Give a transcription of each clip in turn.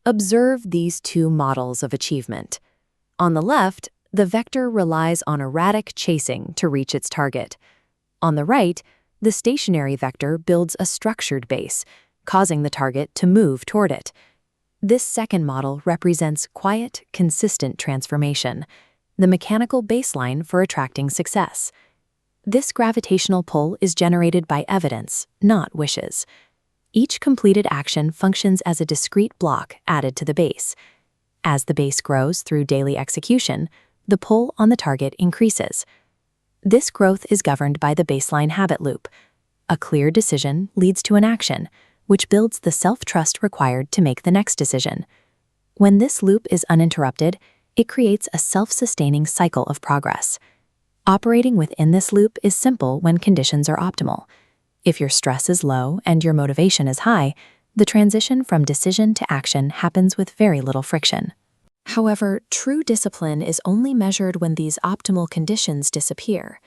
Observe these two models of achievement. On the left, the vector relies on erratic chasing to reach its target. On the right, the stationary vector builds a structured base, causing the target to move toward it. This second model represents quiet, consistent transformation, the mechanical baseline for attracting success. This gravitational pull is generated by evidence, not wishes. Each completed action functions as a discrete block added to the base. As the base grows through daily execution, the pull on the target increases. This growth is governed by the baseline habit loop. A clear decision leads to an action, which builds the self-trust required to make the next decision. When this loop is uninterrupted, it creates a self-sustaining cycle of progress. Operating within this loop is simple when conditions are optimal. If your stress is low and your motivation is high, the transition from decision to action happens with very little friction. However, true discipline is only measured when these optimal conditions disappear.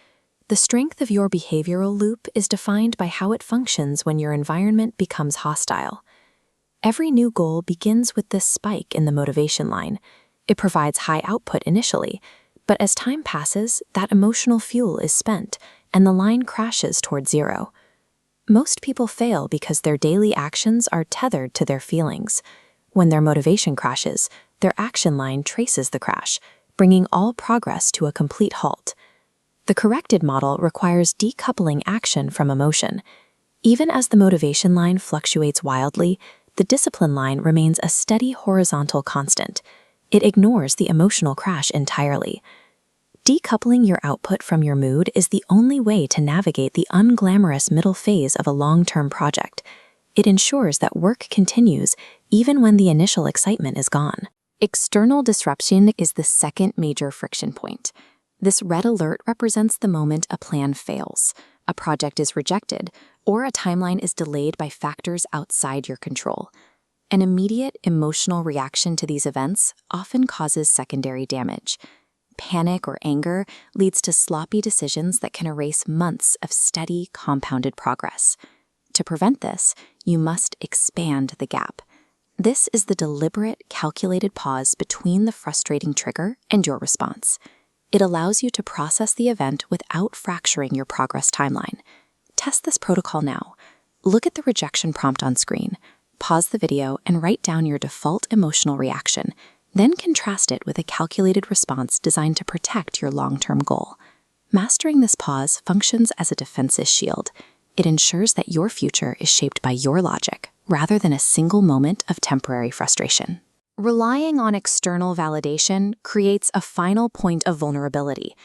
The strength of your behavioral loop is defined by how it functions when your environment becomes hostile. Every new goal begins with this spike in the motivation line. It provides high output initially, but as time passes, that emotional fuel is spent, and the line crashes toward zero. Most people fail because their daily actions are tethered to their feelings. When their motivation crashes, their action line traces the crash, bringing all progress to a complete halt. The corrected model requires decoupling action from emotion. Even as the motivation line fluctuates wildly, the discipline line remains a steady horizontal constant. It ignores the emotional crash entirely. Decoupling your output from your mood is the only way to navigate the unglamorous middle phase of a long-term project. It ensures that work continues even when the initial excitement is gone. External disruption is the second major friction point. This red alert represents the moment a plan fails, a project is rejected, or a timeline is delayed by factors outside your control. An immediate emotional reaction to these events often causes secondary damage. Panic or anger leads to sloppy decisions that can erase months of steady, compounded progress. To prevent this, you must expand the gap. This is the deliberate, calculated pause between the frustrating trigger and your response. It allows you to process the event without fracturing your progress timeline. Test this protocol now. Look at the rejection prompt on screen. Pause the video and write down your default emotional reaction. Then contrast it with a calculated response designed to protect your long-term goal. Mastering this pause functions as a defensive shield. It ensures that your future is shaped by your logic, rather than a single moment of temporary frustration. Relying on external validation creates a final point of vulnerability.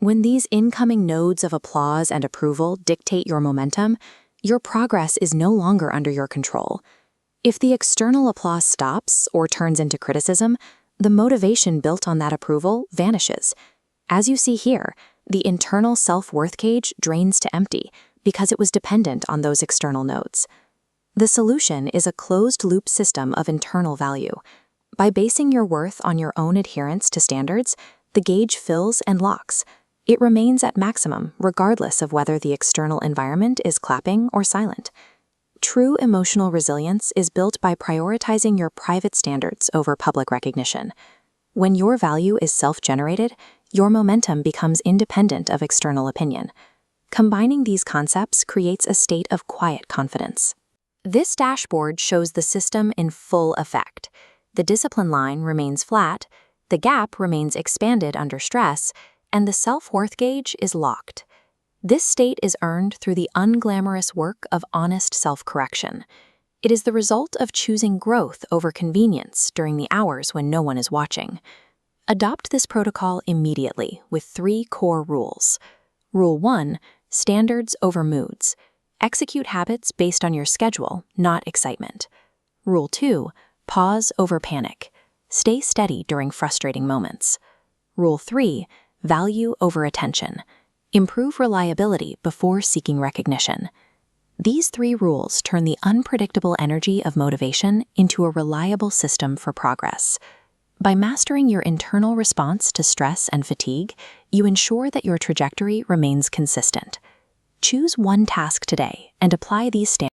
When these incoming nodes of applause and approval dictate your momentum, your progress is no longer under your control. If the external applause stops or turns into criticism, the motivation built on that approval vanishes. As you see here, the internal self-worth cage drains to empty because it was dependent on those external nodes. The solution is a closed-loop system of internal value. By basing your worth on your own adherence to standards, the gauge fills and locks. It remains at maximum regardless of whether the external environment is clapping or silent. True emotional resilience is built by prioritizing your private standards over public recognition. When your value is self-generated, your momentum becomes independent of external opinion. Combining these concepts creates a state of quiet confidence. This dashboard shows the system in full effect. The discipline line remains flat, the gap remains expanded under stress, and the self-worth gauge is locked. This state is earned through the unglamorous work of honest self-correction. It is the result of choosing growth over convenience during the hours when no one is watching. Adopt this protocol immediately with 3 core rules. Rule 1, standards over moods. Execute habits based on your schedule, not excitement. Rule 2, pause over panic. Stay steady during frustrating moments. Rule 3, value over attention. Improve reliability before seeking recognition. These 3 rules turn the unpredictable energy of motivation into a reliable system for progress. By mastering your internal response to stress and fatigue, you ensure that your trajectory remains consistent. Choose one task today and apply these standards.